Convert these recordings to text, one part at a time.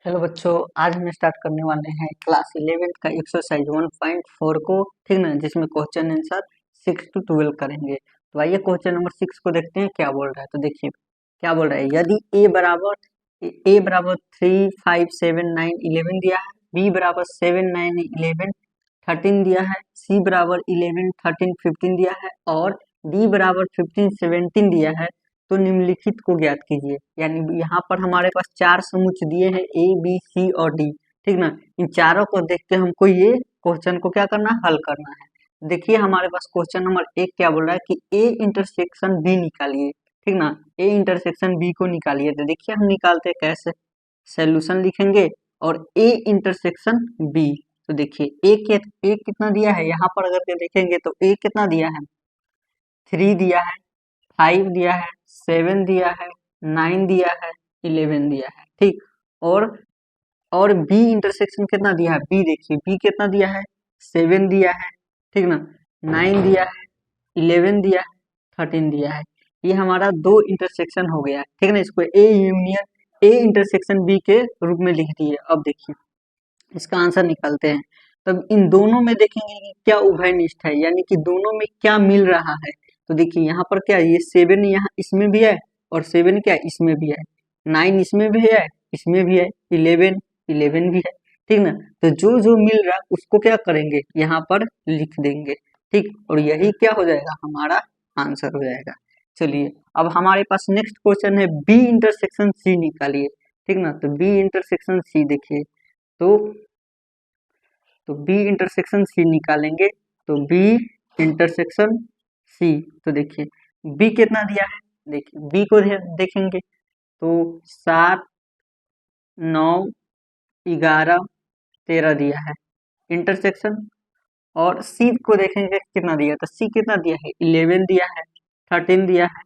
Hello बच्चों, आज हम स्टार्ट करने वाले हैं क्लास 11 का एक्सरसाइज 1.4 को। ठीक ना, जिसमें क्वेश्चन आंसर 6 to 12 करेंगे। तो आइए क्वेश्चन नंबर 6 को देखते हैं क्या बोल रहा है। तो देखिए क्या बोल रहा है। यदि ए बराबर 3 5 7 9 11 दिया है, बी बराबर 7 9 11 13 दिया है, सी बराबर 11 13 15 दिया है और डी बराबर 15 17 दिया है, तो निम्नलिखित को ज्ञात कीजिए। यानी यहाँ पर हमारे पास चार समुच्च दिए हैं, ए बी सी और डी। ठीक ना, इन चारों को देख के हमको ये क्वेश्चन को क्या करना है, हल करना है। देखिए हमारे पास क्वेश्चन नंबर 1 क्या बोल रहा है कि ए इंटरसेक्शन बी निकालिए। ठीक ना, ए इंटरसेक्शन बी को निकालिए। तो देखिए हम निकालते हैं कैसे। सोल्यूशन लिखेंगे और ए इंटरसेक्शन बी। तो देखिए ए कितना दिया है, यहाँ पर अगर के देखेंगे तो ए कितना दिया है, 3 दिया है, 5 दिया है, 7 दिया है, 9 दिया है, 11 दिया है। ठीक, और बी इंटरसेक्शन कितना दिया है, बी देखिए बी कितना दिया है, 7 दिया है। ठीक ना, 9 दिया है, 11 दिया है, 13 दिया है। ये हमारा दो इंटरसेक्शन हो गया है। ठीक ना, इसको A union A intersection B के रूप में लिख दिए। अब देखिए इसका आंसर निकालते हैं। तब इन दोनों में देखेंगे कि क्या उभयनिष्ठ है, यानी कि दोनों में क्या मिल रहा है। तो देखिए यहाँ पर क्या है, ये 7 यहाँ इसमें भी है और 7 क्या है इसमें भी है, 9 इसमें भी है, इसमें भी है, 11 भी है। ठीक ना, तो जो जो मिल रहा है उसको क्या करेंगे, यहाँ पर लिख देंगे। ठीक, और यही क्या हो जाएगा, हमारा आंसर हो जाएगा। चलिए अब हमारे पास नेक्स्ट क्वेश्चन है, बी इंटरसेक्शन सी निकालिए। ठीक ना, तो बी इंटरसेक्शन सी देखिए। तो बी इंटरसेक्शन सी निकालेंगे। तो बी इंटरसेक्शन सी, तो देखिए बी कितना दिया है, देखिए बी को देखेंगे तो 7 9 11 13 दिया है इंटरसेक्शन। और सी को देखेंगे कितना दिया, तो सी कितना दिया है, 11 दिया है, 13 दिया है,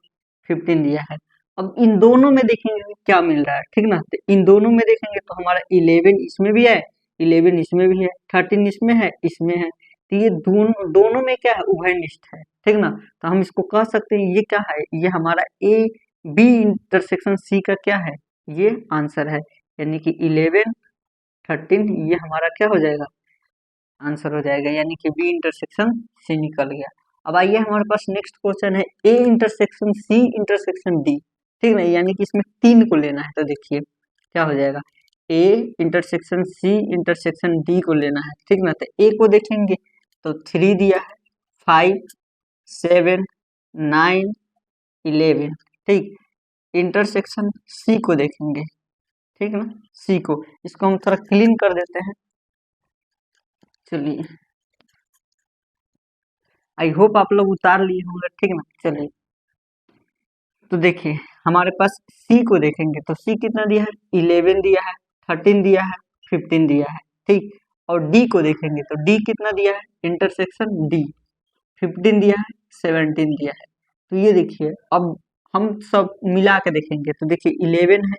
15 दिया है। अब इन दोनों में देखेंगे क्या मिल रहा है। ठीक ना, तो इन दोनों में देखेंगे तो हमारा 11 इसमें भी है, 11 इसमें भी है, 13 इसमें है, इसमें है। तो ये दोनों दोनों में क्या है, उभयनिष्ठ है। ठीक ना, तो हम इसको कह सकते हैं ये क्या है, ये हमारा ए बी इंटरसेक्शन सी का क्या है, ये आंसर है। यानी कि 11 13 ये हमारा क्या हो जाएगा, आंसर हो जाएगा। यानी कि बी इंटरसेक्शन सी निकल गया। अब आइए हमारे पास नेक्स्ट क्वेश्चन है, A intersection C intersection D. ठीक है, यानी कि इसमें 3 को लेना है। तो देखिए क्या हो जाएगा, A intersection C intersection D को लेना है। ठीक ना, तो ए को देखेंगे तो 3 दिया है, 5 7 9 11। ठीक, इंटरसेक्शन सी को देखेंगे। ठीक ना, सी को इसको हम थोड़ा क्लीन कर देते हैं। चलिए आई होप आप लोग उतार लिए होंगे। ठीक ना, चलिए तो देखिए हमारे पास सी को देखेंगे तो सी कितना दिया है, 11 दिया है, 13 दिया है, 15 दिया है। ठीक, और डी को देखेंगे तो डी कितना दिया है, इंटरसेक्शन डी 15 दिया है, 17 दिया है। तो ये देखिए अब हम सब मिला के देखेंगे तो देखिए 11 है,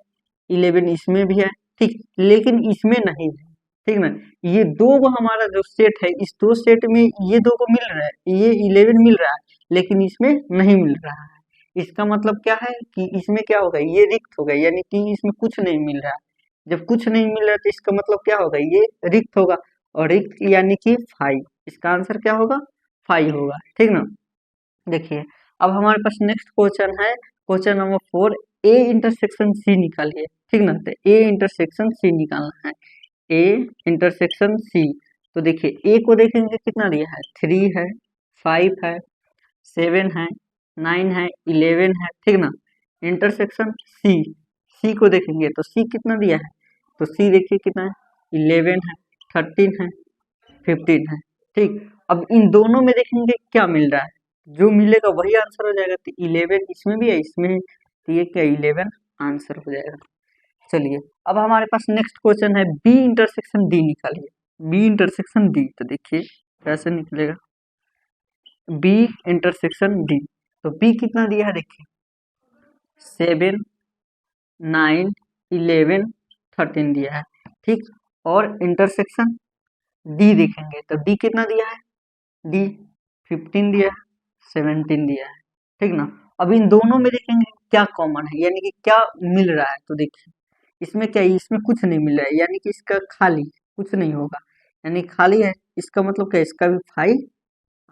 11 इसमें भी है। ठीक, लेकिन इसमें नहीं है। ठीक ना, ये दो को हमारा जो सेट है, इस दो सेट में ये दो को मिल रहा है, ये 11 मिल रहा है लेकिन इसमें नहीं मिल रहा है। इसका मतलब क्या है कि इसमें क्या होगा, ये रिक्त होगा, यानी कि इसमें कुछ नहीं मिल रहा है। जब कुछ नहीं मिल रहा है तो इसका मतलब क्या होगा, ये रिक्त होगा, और रिक्त यानी कि 5। इसका आंसर क्या होगा, 5 होगा। ठीक ना, देखिए अब हमारे पास नेक्स्ट क्वेश्चन है, question number 4, A intersection C निकालिए। ठीक ना, तो ए इंटरसेक्शन सी निकालना है, ए इंटरसेक्शन सी। तो देखिए ए को देखेंगे कितना दिया है, 3 है, 5 है, 7 है, 9 है, 11 है। ठीक ना, इंटरसेक्शन सी, सी को देखेंगे तो सी कितना दिया है, तो सी देखिए कितना है, 11 है, 13 है, 15 है। ठीक, अब इन दोनों में देखेंगे क्या मिल रहा है, जो मिलेगा वही आंसर हो जाएगा। तो 11 इसमें भी है, इसमें है, तो ये क्या 11 आंसर हो जाएगा। चलिए अब हमारे पास नेक्स्ट क्वेश्चन है, बी इंटरसेक्शन डी निकालिए। बी इंटरसेक्शन डी, तो देखिए कैसे निकलेगा, बी इंटरसेक्शन डी। तो बी कितना दिया है, देखिए 7 9 11 13 दिया है। ठीक, और इंटरसेक्शन डी देखेंगे तो डी कितना दिया है, डी 15 दिया है, 17 दिया है। ठीक ना, अब इन दोनों में देखेंगे क्या कॉमन है, यानी कि क्या मिल रहा है। तो देखिए इसमें क्या है, इसमें कुछ नहीं मिल रहा है, यानी कि इसका खाली, कुछ नहीं होगा, यानी खाली है। इसका मतलब क्या है, इसका भी 5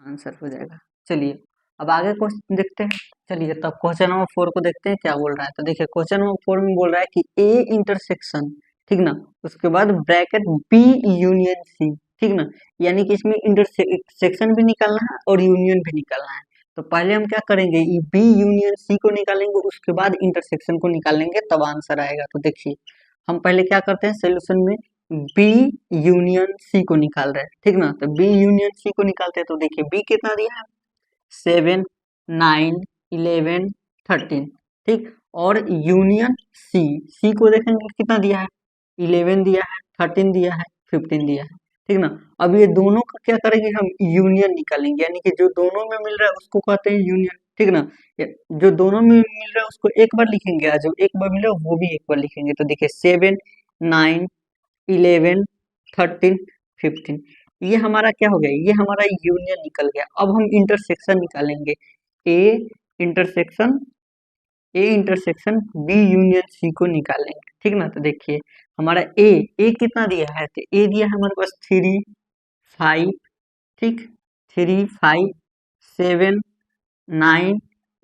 आंसर हो जाएगा। चलिए अब आगे क्वेश्चन देखते हैं। चलिए तब क्वेश्चन नंबर 4 को देखते हैं क्या बोल रहा है। तो देखिए क्वेश्चन नंबर 4 में बोल रहा है कि ए इंटरसेक्शन, ठीक ना, उसके बाद ब्रैकेट बी यूनियन सी, ठीक ना, यानी कि इसमें इंटरसेक्शन भी निकालना है और यूनियन भी निकालना है। तो पहले हम क्या करेंगे, ये बी यूनियन सी को निकालेंगे, उसके बाद इंटरसेक्शन को निकालेंगे, तब आंसर आएगा। तो देखिए हम पहले क्या करते हैं, सोल्यूशन में बी यूनियन सी को निकाल रहे हैं, ठीक ना। तो बी यूनियन सी को निकालते हैं, तो देखिए बी कितना दिया है, 7, 9, 11, 13, ठीक। और यूनियन सी, सी को देखेंगे कितना दिया है, 11 दिया है, 13 दिया है, 15 दिया है, ठीक ना। अब ये दोनों का क्या करेंगे, हम यूनियन निकालेंगे, यानी कि जो दोनों में मिल रहा है उसको कहते हैं यूनियन, ठीक ना। जो दोनों में मिल रहा है उसको एक बार लिखेंगे, और जो एक बार मिल रहा है वो भी एक बार लिखेंगे। तो देखिए 7, 9, 11, 13, 15, ये हमारा क्या हो गया, ये हमारा यूनियन निकल गया। अब हम इंटरसेक्शन निकालेंगे, A intersection A intersection B union C को निकालेंगे, ठीक ना। तो देखिए हमारा ए कितना दिया है, तो ए दिया है हमारे पास 3, 5, ठीक, 3, 5, 7, 9,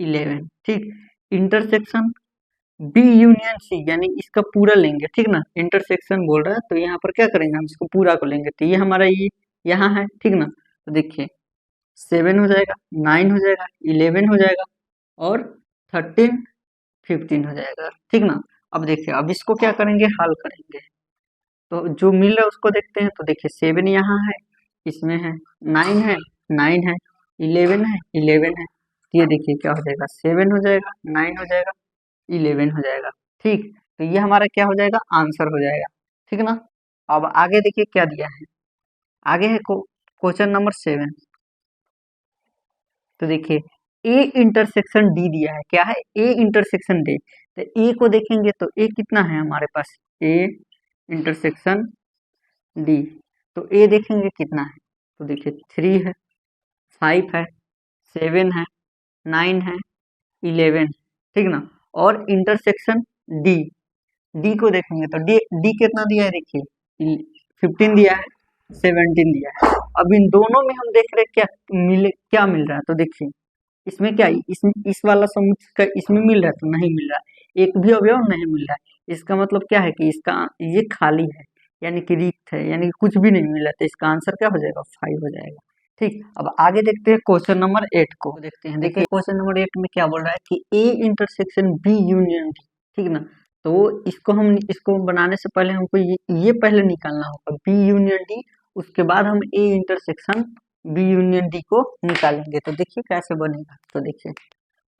11, ठीक। इंटरसेक्शन बी यूनियन सी, यानी इसका पूरा लेंगे, ठीक ना, इंटरसेक्शन बोल रहा है तो यहाँ पर क्या करेंगे, हम इसको पूरा को लेंगे। तो ये हमारा ये यहाँ है, ठीक ना। तो देखिए 7 हो जाएगा, 9 हो जाएगा, 11 हो जाएगा, और 13, 15 हो जाएगा, ठीक ना। अब देखिए अब इसको क्या करेंगे, हल करेंगे। तो जो मिल रहा है उसको देखते हैं। तो देखिए 7 यहाँ है, इसमें है, 9 है, 9 है, 11 है, 11 है। तो ये देखिए क्या हो जाएगा, 7 हो जाएगा, 9 हो जाएगा, 11 हो जाएगा, ठीक। तो ये हमारा क्या हो जाएगा, आंसर हो जाएगा, ठीक ना। अब आगे देखिए क्या दिया है, आगे है क्वेश्चन नंबर 7। तो देखिए ए इंटरसेक्शन डी दिया है, क्या है, ए इंटरसेक्शन डी। तो ए को देखेंगे तो ए कितना है हमारे पास, ए इंटरसेक्शन डी। तो ए देखेंगे कितना है, तो देखिए 3 है, 5 है, 7 है, 9 है, 11, ठीक ना। और इंटरसेक्शन डी, डी को देखेंगे तो डी डी कितना दिया है, देखिए 15 दिया है, 17 दिया है। अब इन दोनों में हम देख रहे हैं क्या मिल रहा है। तो देखिए इसमें क्या, इस वाला समुच्चय का इसमें मिल रहा है, तो नहीं मिल रहा है, एक भी अवयव नहीं मिल रहा है। इसका मतलब क्या है कि इसका ये खाली है, यानी कि रिक्त है, यानी कि कुछ भी नहीं मिल रहा, तो इसका आंसर क्या हो जाएगा, 5 हो जाएगा, ठीक। अब आगे देखते हैं क्वेश्चन नंबर 8 को देखते हैं। देखिए क्वेश्चन नंबर 8 में क्या बोल रहा है कि A intersection B union D, ठीक ना। तो इसको बनाने से पहले हमको ये पहले निकालना होगा, बी यूनियन डी, उसके बाद हम A intersection B union D को निकालेंगे। तो देखिए कैसे बनेगा। तो देखिए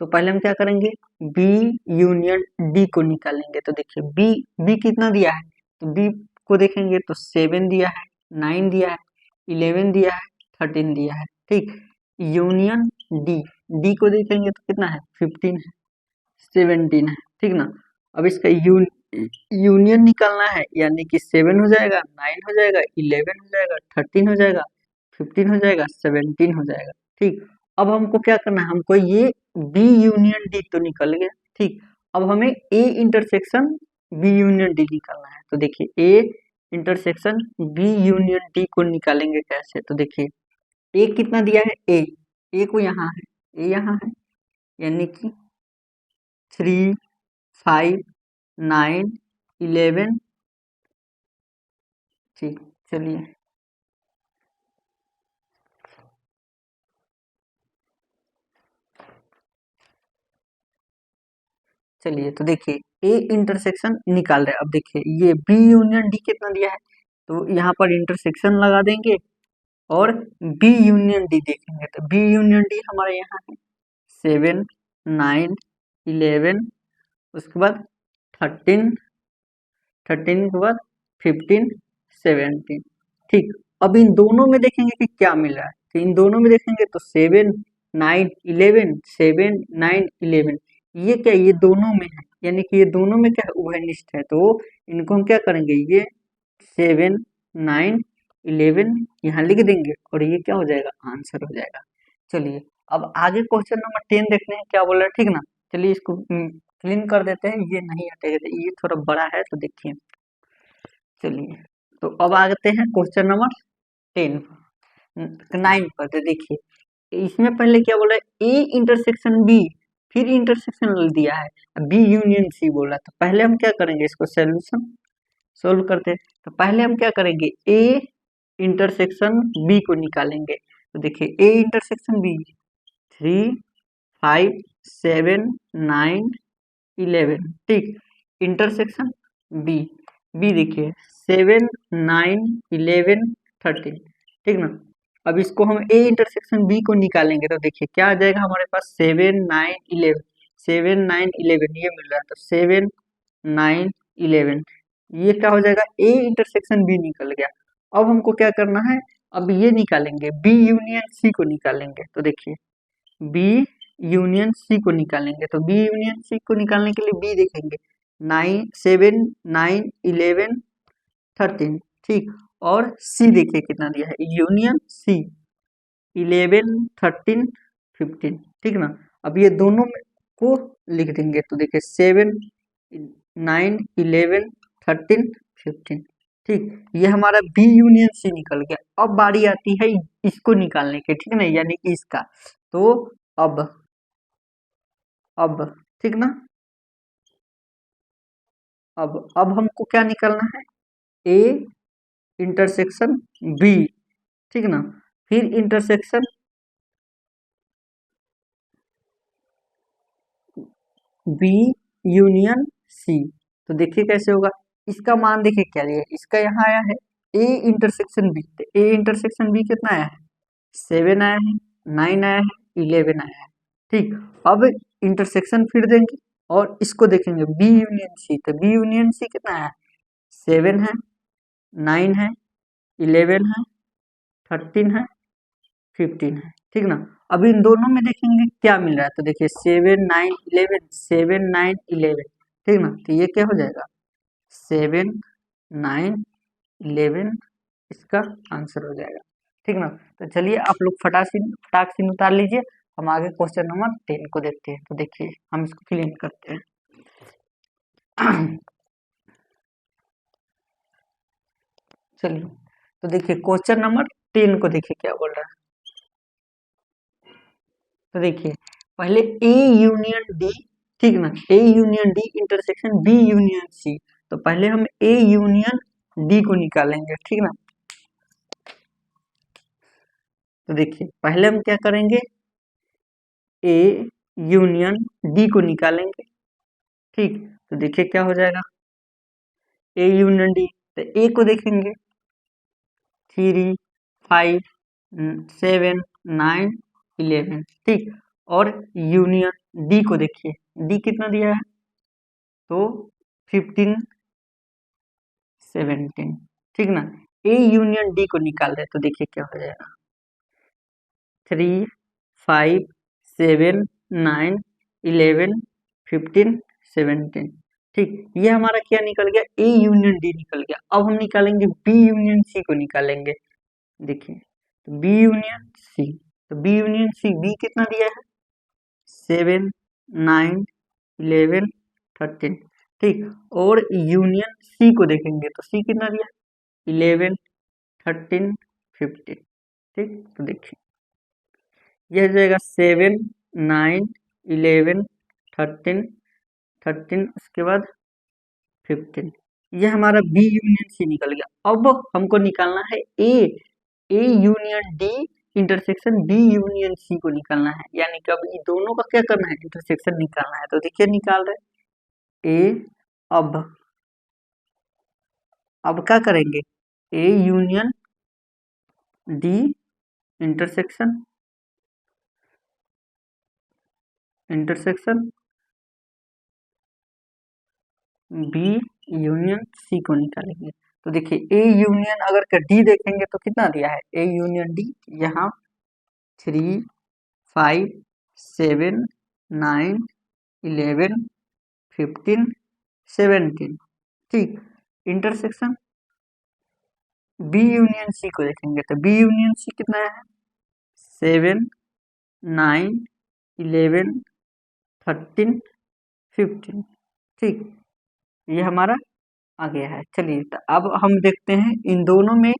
तो पहले हम क्या करेंगे, बी यूनियन डी को निकालेंगे। तो देखिए बी बी कितना दिया है, तो बी को देखेंगे तो 7 दिया है, 9 दिया है, 11 दिया है, 13 दिया है, ठीक। यूनियन डी, डी को देखेंगे तो कितना है, 15 है, 17 है, ठीक ना। अब इसका यूनियन निकालना है, यानी कि 7 हो जाएगा, 9 हो जाएगा, 11 हो जाएगा, 13 हो जाएगा, 15 हो जाएगा, 17 हो जाएगा, ठीक। अब हमको क्या करना है, हमको ये बी यूनियन डी तो निकल गया, ठीक। अब हमें A intersection B union D निकालना है। तो देखिए A intersection B union D को निकालेंगे कैसे। तो देखिए ए कितना दिया है, ए को यहाँ है, ए यहाँ है, यानी कि 3, 5, 9, 11, ठीक। चलिए चलिए तो देखिए ए इंटरसेक्शन निकाल रहे हैं। अब देखिए ये बी यूनियन डी कितना दिया है, तो यहाँ पर इंटरसेक्शन लगा देंगे और बी यूनियन डी देखेंगे। तो बी यूनियन डी हमारे यहाँ है 7, 9, 11, उसके बाद 13, 13 के बाद 15, 17, ठीक। अब इन दोनों में देखेंगे कि क्या मिल रहा है। तो इन दोनों में देखेंगे तो 7, 9, 11, 7, 9, 11, ये क्या, ये दोनों में है, यानी कि ये दोनों में क्या है, उभयनिष्ठ है। तो इनको हम क्या करेंगे, ये 7, 9, 11 यहाँ लिख देंगे और ये क्या हो जाएगा, आंसर हो जाएगा। चलिए अब आगे क्वेश्चन नंबर 10 देखते हैं क्या बोल रहा है, ठीक ना। चलिए इसको क्लीन कर देते हैं, ये नहीं हटेगा, तो ये थोड़ा बड़ा है तो देखिए। चलिए, तो अब आते हैं क्वेश्चन नंबर 10 9 पर। तो देखिए इसमें पहले क्या बोला है, ए इंटरसेक्शन बी, फिर इंटरसेक्शन दिया है, बी यूनियन सी बोला। तो पहले हम क्या करेंगे, इसको सोल्यूशन सोल्व करते हैं। तो पहले हम क्या करेंगे, ए इंटरसेक्शन बी को निकालेंगे। तो देखिए ए इंटरसेक्शन बी, 3 5 7 9 11, ठीक। इंटरसेक्शन बी, बी देखिए 7 9 11 13, ठीक ना। अब इसको हम ए इंटरसेक्शन बी को निकालेंगे, तो देखिए क्या आ जाएगा हमारे पास, 7 9 11, 7 9 11 ये मिल रहा है। तो 7 9 11 ये क्या हो जाएगा, ए इंटरसेक्शन बी निकल गया। अब हमको क्या करना है, अब ये निकालेंगे, बी यूनियन सी को निकालेंगे। तो देखिए बी यूनियन सी को निकालेंगे, तो बी यूनियन सी को निकालने के लिए बी देखेंगे, 9 7 9 11 13, ठीक। और सी देखिए कितना दिया है, यूनियन सी 11 13 15, ठीक ना। अब ये दोनों को लिख देंगे, तो देखिए 7 9 11 13 15, ठीक। ये हमारा बी यूनियन सी निकल गया। अब बारी आती है इसको निकालने की, ठीक ना, यानी कि इसका। तो अब अब ठीक ना, अब हमको क्या निकालना है, ए इंटरसेक्शन बी, ठीक ना, फिर इंटरसेक्शन बी यूनियन सी। तो देखिए कैसे होगा, इसका मान देखिए क्या दिया है, इसका यहाँ आया है ए इंटरसेक्शन बी, तो ए इंटरसेक्शन बी कितना आया है, 7 आया है, 9 आया है, 11 आया है, ठीक। अब इंटरसेक्शन फिर देंगे और इसको देखेंगे बी यूनियन सी, तो बी यूनियन सी कितना है, 7 है, 9 है, 11 है, 13 है, 15 है, ठीक ना। अब इन दोनों में देखेंगे क्या मिल रहा है, तो देखिए 7 9 11, 7 9 11, ठीक ना। तो ये क्या हो जाएगा, 7 9 11 इसका आंसर हो जाएगा, ठीक ना। तो चलिए आप लोग फटाक से उतार लीजिए, हम आगे क्वेश्चन नंबर 10 को देखते हैं। तो देखिए हम इसको क्लीन करते हैं। चलिए, तो देखिए क्वेश्चन नंबर 10 को देखिए क्या बोल रहा है। तो देखिए पहले ए यूनियन डी, ठीक ना, A union D intersection B union C. तो पहले हम ए यूनियन डी को निकालेंगे, ठीक ना। तो देखिए पहले हम क्या करेंगे, ए यूनियन डी को निकालेंगे, ठीक। तो देखिए क्या हो जाएगा, ए यूनियन डी, तो ए को देखेंगे 3 5 7 9 11, ठीक। और यूनियन डी को देखिए, डी कितना दिया है, तो 15 17, ठीक ना। ए यूनियन डी को निकाल रहे, तो देखिए क्या हो जाएगा, 3 5 7 9 11 15 17, ठीक। ये हमारा क्या निकल गया, ए यूनियन डी निकल गया। अब हम निकालेंगे बी यूनियन सी को निकालेंगे। देखिए तो बी यूनियन सी, तो बी यूनियन सी, बी कितना दिया है, 7 9 11 13, ठीक। और यूनियन सी को देखेंगे, तो सी कितना दिया, 11 13 15, ठीक। तो देखिए यह हो जाएगा 7 9 11 13 13, उसके बाद 15, यह हमारा बी यूनियन सी निकल गया। अब हमको निकालना है A, A union D intersection B union C को निकालना है, यानी कि अब ये दोनों का क्या करना है, इंटरसेक्शन निकालना है। तो देखिए निकाल रहे ए, अब क्या करेंगे, A union D intersection intersection B union C को निकालेंगे। तो देखिए ए यूनियन अगर का डी देखेंगे तो कितना दिया है, ए यूनियन डी यहाँ 3 5 7 9 11 15 17, ठीक। इंटरसेक्शन बी यूनियन सी को देखेंगे, तो बी यूनियन सी कितना है, 7 9 11 13 15। ठीक, ये हमारा आ गया है। चलिए तो अब हम देखते हैं इन दोनों में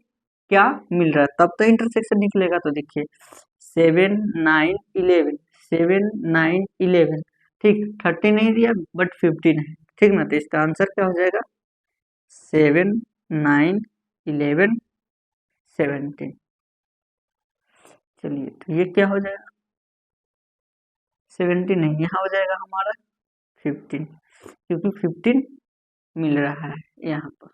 क्या मिल रहा है, तब तो इंटरसेक्शन निकलेगा। तो देखिए 7 9 11, 7 9 11, ठीक 30 नहीं दिया बट 15 है, ठीक ना। तो इसका आंसर क्या हो जाएगा 7 9 11 17। चलिए तो ये क्या हो जाएगा 17 नहीं, यहाँ हो जाएगा हमारा 15, क्योंकि 15 मिल रहा है यहाँ पर।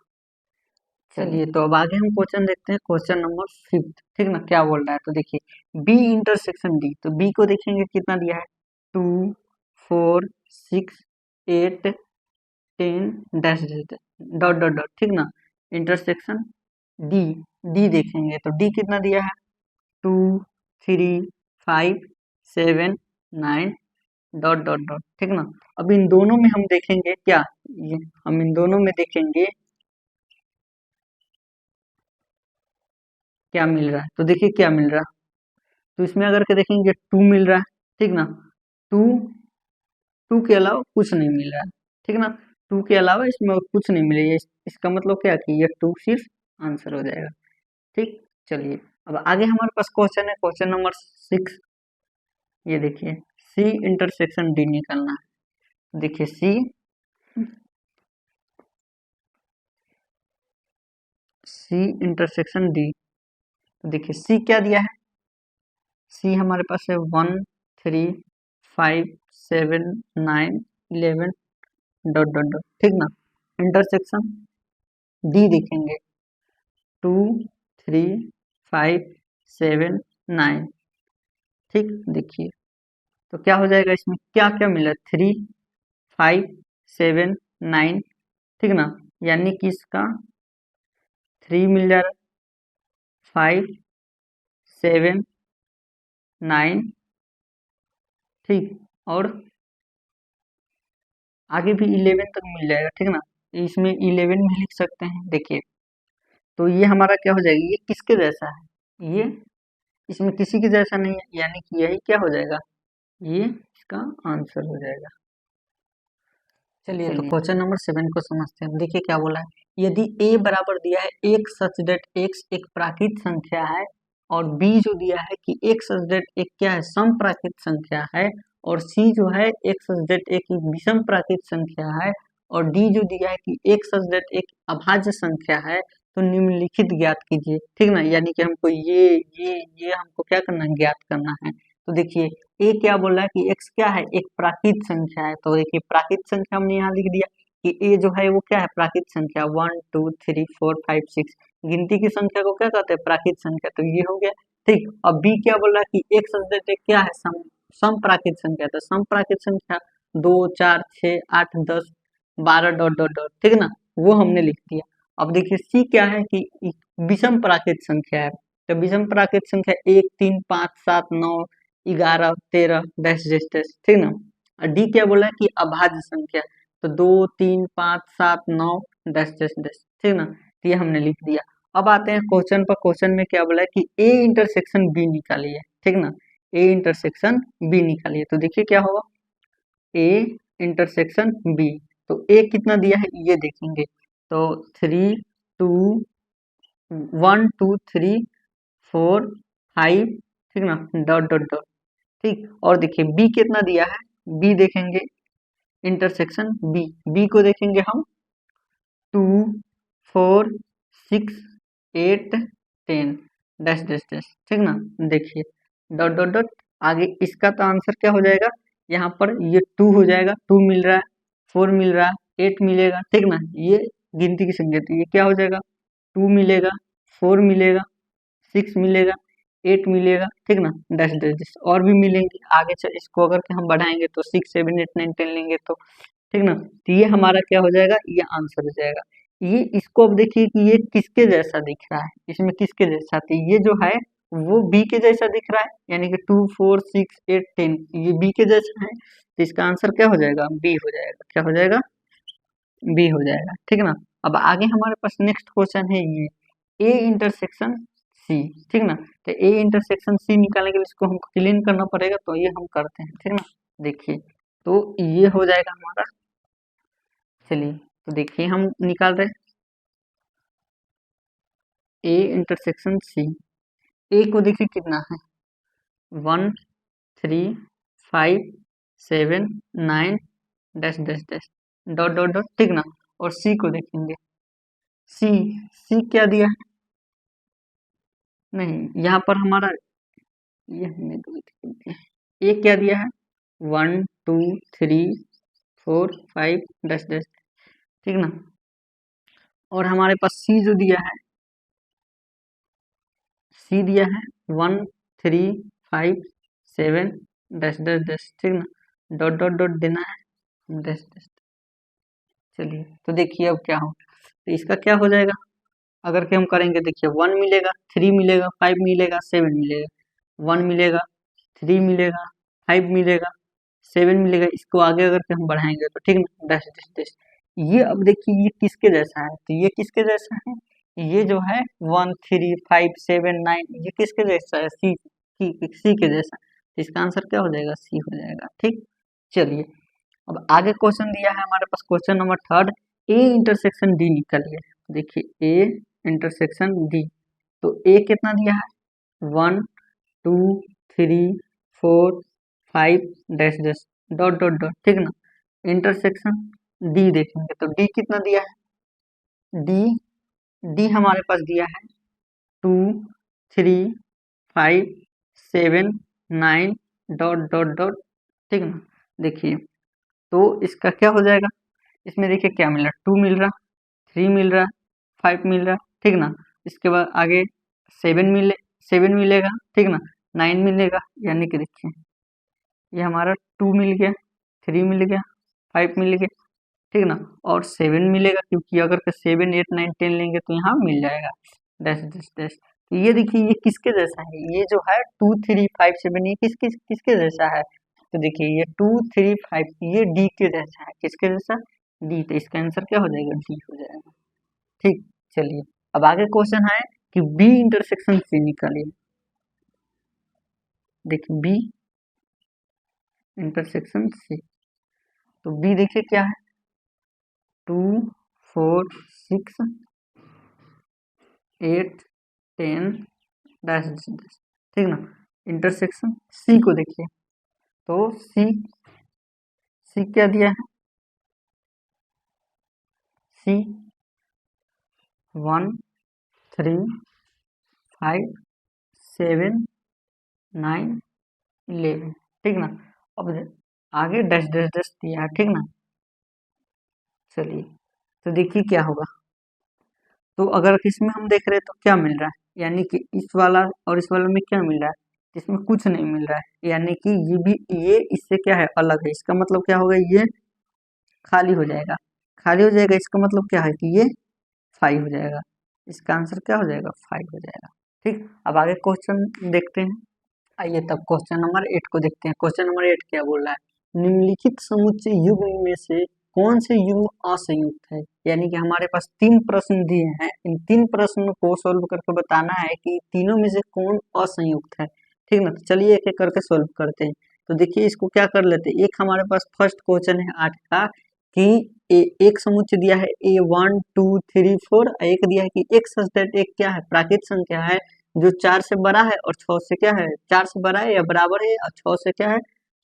चलिए तो अब आगे हम क्वेश्चन देखते हैं, क्वेश्चन नंबर 5, ठीक ना। क्या बोल रहा है तो देखिए बी इंटरसेक्शन डी, तो बी को देखेंगे कितना दिया है 2 4 6 8 10 डैश डॉट डॉट डॉट, ठीक ना। इंटरसेक्शन डी, डी देखेंगे तो डी कितना दिया है 2 3 5 7 9 डॉट डॉट डॉट, ठीक ना। अब इन दोनों में हम देखेंगे क्या, ये हम इन दोनों में देखेंगे क्या मिल रहा है। तो देखिए क्या मिल रहा है, तो इसमें अगर के देखेंगे 2 मिल रहा है, ठीक ना। 2 2 के अलावा कुछ नहीं मिल रहा है, ठीक ना। 2 के अलावा इसमें और कुछ नहीं मिलेगा, इसका मतलब क्या कि ये 2 सिर्फ आंसर हो जाएगा, ठीक। चलिए अब आगे हमारे पास क्वेश्चन है, क्वेश्चन नंबर 6। ये देखिए सी इंटरसेक्शन डी निकालना है। देखिए सी इंटरसेक्शन डी, तो देखिए सी क्या दिया है, सी हमारे पास है 1 3 5 7 9 11 डॉट डॉट डॉट, ठीक ना। इंटरसेक्शन डी देखेंगे 2 3 5 7 9, ठीक। देखिए तो क्या हो जाएगा, इसमें क्या क्या मिला 3 5 7 9, ठीक ना। यानी कि इसका 3 मिल जा रहा है, 5 7 9, ठीक। और आगे भी 11 तक मिल जाएगा, ठीक ना। इसमें 11 भी लिख सकते हैं। देखिए तो ये हमारा क्या हो जाएगा, ये किसके जैसा है, ये इसमें किसी के जैसा नहीं है, यानी कि यही क्या हो जाएगा, ये इसका आंसर हो जाएगा। चलिए तो क्वेश्चन नंबर 7 को समझते हैं। देखिए क्या बोला है, यदि a बराबर दिया है एक सच डेट x एक प्राकृत संख्या है, और b जो दिया है कि एक सच डेट एक क्या है सम प्राकृत संख्या है, और c जो है एक सच डेट एक विषम प्राकृत संख्या है, और d जो दिया है कि एक सच डेट एक अभाज्य संख्या है, तो निम्नलिखित ज्ञात कीजिए, ठीक ना। यानी कि हमको ये हमको क्या करना है, ज्ञात करना है। तो देखिए ए क्या बोल रहा है कि x क्या है, एक प्राकृत संख्या है। तो देखिए प्राकृत संख्या हमने यहाँ लिख दिया कि ए जो है वो क्या है प्राकृत संख्या, 1 2 3 4 5 6, गिनती की संख्या को क्या कहते हैं प्राकृत संख्या। तो ये हो गया, ठीक। अब बी क्या बोल रहा है कि एक सब्जेक्ट क्या है सम प्राकृत संख्या, तो सम प्राकृत संख्या 2 4 6 8 10 12 डॉट डॉट डॉट, ठीक ना, वो हमने लिख दिया। अब देखिए सी क्या है कि विषम प्राकृत संख्या है, तो विषम प्राकृत संख्या 1 3 5 7 9 11 13 डैश डैश डैश, ठीक ना। और डी क्या बोला है कि अभाज्य संख्या, तो 2 3 5 7 9 डैश डैश डैश, ठीक ना। तो ये हमने लिख दिया। अब आते हैं क्वेश्चन पर, क्वेश्चन में क्या बोला है कि ए इंटरसेक्शन बी निकालिए, ठीक ना। ए इंटरसेक्शन बी निकालिए, तो देखिए क्या होगा ए इंटरसेक्शन बी, तो ए कितना दिया है ये देखेंगे, तो 3 2 1 2 3 4 5, ठीक ना, डॉट डॉट डॉट, ठीक। और देखिए बी कितना दिया है, बी देखेंगे इंटरसेक्शन बी, बी को देखेंगे हम 2 4 6 8 10 डैश डैश डैश, ठीक ना। देखिए डॉट डॉट डॉट, आगे इसका तो आंसर क्या हो जाएगा, यहाँ पर ये 2 हो जाएगा, 2 मिल रहा है, 4 मिल रहा है, 8 मिलेगा, ठीक ना। ये गिनती की संख्या, तो ये क्या हो जाएगा 2 मिलेगा, 4 मिलेगा, 6 मिलेगा, 8 मिलेगा, ठीक ना, डैश डैश डैश, और भी मिलेंगे आगे चल, इसको अगर के हम बढ़ाएंगे तो 6 7 8 9 10 लेंगे, तो ठीक ना। तो ये हमारा क्या हो जाएगा, ये आंसर हो जाएगा। ये इसको अब देखिए कि ये किसके जैसा दिख रहा है, इसमें किसके जैसा, तो ये जो है वो बी के जैसा दिख रहा है, यानी कि 2 4 6 8 10 ये बी के जैसा है, तो इसका आंसर क्या हो जाएगा बी हो जाएगा, क्या हो जाएगा बी हो जाएगा, ठीक ना। अब आगे हमारे पास नेक्स्ट क्वेश्चन है ये ए इंटरसेक्शन सी, ठीक ना। तो ए इंटरसेक्शन सी निकालने के लिए इसको हमको क्लीन करना पड़ेगा, तो ये हम करते हैं, ठीक ना। देखिए तो ये हो जाएगा हमारा चलिए तो देखिए हम निकाल रहे हैं ए इंटरसेक्शन सी। ए को देखिए कितना है, 1 3 5 7 9 dash dash dash dot dot dot, ठीक ना। और सी को देखेंगे, सी सी क्या दिया है, नहीं यहाँ पर हमारा ये हमने गलती कर दिया है। ए क्या दिया है, 1 2 3 4 5 डैश डैश, ठीक ना। और हमारे पास सी जो दिया है, सी दिया है 1 3 5 7 डैश डैश डैश, ठीक ना। डॉट डॉट डॉट देना है डैश डैश। चलिए तो देखिए अब क्या हो, तो इसका क्या हो जाएगा, अगर कि हम करेंगे देखिए 1 मिलेगा, 3 मिलेगा, 5 मिलेगा, 7 मिलेगा, 1 मिलेगा, 3 मिलेगा, 5 मिलेगा, 7 मिलेगा। इसको आगे अगर के हम बढ़ाएंगे तो ठीक ना, डैश डैश डैश। ये अब देखिए ये किसके जैसा है, तो ये किसके जैसा है, ये जो है 1 3 5 7 9, ये किसके जैसा है, सी के जैसा। तो इसका आंसर क्या हो जाएगा, सी हो जाएगा, ठीक। चलिए अब आगे क्वेश्चन दिया है हमारे पास, question number third, A intersection D निकालिए। देखिए ए इंटरसेक्शन डी, तो ए कितना दिया है, 1 2 3 4 5 dash dash dot dot dot, ठीक ना। इंटरसेक्शन डी देखेंगे तो डी कितना दिया है, डी डी हमारे पास दिया है 2 3 5 7 9 डॉट डॉट डॉट, ठीक ना। देखिए तो इसका क्या हो जाएगा, इसमें देखिए क्या मिल रहा है, 2 मिल रहा, 3 मिल रहा, 5 मिल रहा, ठीक ना। इसके बाद आगे 7 मिलेगा, ठीक ना। 9 मिलेगा, यानी कि देखिए ये हमारा 2 मिल गया, 3 मिल गया, 5 मिल गया, ठीक ना। और 7 मिलेगा, क्योंकि अगर के 7 8 9 10 लेंगे तो यहाँ मिल जाएगा डैश डैश डैश। तो ये देखिए ये किसके जैसा है, ये जो है 2 3 5 7, ये किसके जैसा है, तो देखिए ये 2 3 5 ये डी के जैसा है, किसके जैसा, डी। तो इसका आंसर क्या हो जाएगा, डी हो जाएगा, ठीक। चलिए अब आगे क्वेश्चन है कि बी इंटरसेक्शन सी निकालिए। देखिए बी इंटरसेक्शन सी, तो बी देखिए क्या है, 2 4 6 8 10 डैश डैश, ठीक ना। इंटरसेक्शन सी को देखिए, तो सी सी क्या दिया है, सी 1 3 5 7 9 11, ठीक ना। अब आगे डैश डैश डैश दिया है, ठीक ना। चलिए तो देखिए क्या होगा, तो अगर इसमें हम देख रहे हैं तो क्या मिल रहा है, यानी कि इस वाला और इस वाला में क्या मिल रहा है, इसमें कुछ नहीं मिल रहा है, यानी कि ये भी ये इससे क्या है, अलग है। इसका मतलब क्या होगा, ये खाली हो जाएगा, खाली हो जाएगा, इसका मतलब क्या है कि ये 5 हो जाएगा। इसका आंसर क्या हो जाएगा, 5 हो जाएगा, ठीक। अब आगे क्वेश्चन देखते हैं। आइए तब क्वेश्चन नंबर 8 को देखते हैं। क्वेश्चन नंबर 8 क्या बोल रहा है, निम्नलिखित समुच्चय युग्म में से कौन से युग्म असंयुक्त है। यानी कि हमारे पास 3 प्रश्न दिए हैं, इन 3 प्रश्न को सोल्व करके बताना है कि तीनों में से कौन असंयुक्त है, ठीक ना। तो चलिए एक एक करके सोल्व करते हैं। तो देखिए इसको क्या कर लेते हैं, एक हमारे पास फर्स्ट क्वेश्चन है 8 का कि एक समुच्चय दिया है A 1 2 3 4, एक दिया है कि एक सच दैट एक क्या है, प्राकृत संख्या है जो 4 से बड़ा है और 6 से क्या है, 4 से बड़ा है या बराबर है, और 6 से क्या है,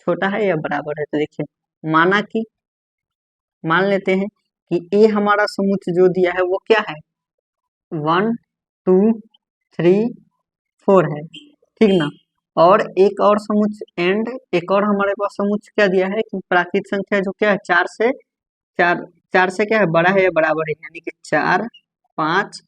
छोटा है या बराबर है। तो देखिए माना कि मान लेते हैं कि ए हमारा समुच्चय जो दिया है वो क्या है, 1 2 3 4 है, ठीक ना। और एक और समुच्चय एंड एक और हमारे पास समुच्चय क्या दिया है कि प्राकृत संख्या जो क्या है, 4 से क्या है, बड़ा है या बराबर है, यानी कि 4 5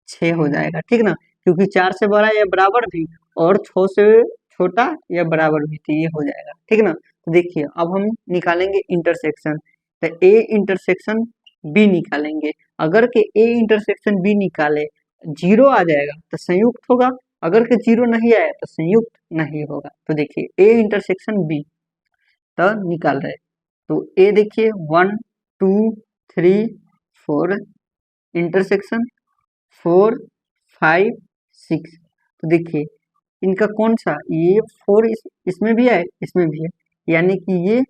6 हो जाएगा, ठीक ना। क्योंकि 4 से बड़ा या बराबर भी और 6 से छोटा या बराबर भी, तो ये हो जाएगा, ठीक ना। तो देखिए अब हम निकालेंगे इंटरसेक्शन, तो ए इंटरसेक्शन बी निकालेंगे। अगर के ए इंटरसेक्शन बी निकाले, जीरो आ जाएगा तो संयुक्त होगा, अगर के जीरो नहीं आया तो संयुक्त नहीं होगा। तो देखिए ए इंटरसेक्शन बी तो निकाल रहे, तो ए देखिए 1 2 3 4 इंटरसेक्शन 4 5 6, तो देखिए इनका कौन सा, ये 4 इसमें भी है, इसमें भी है, यानी कि ये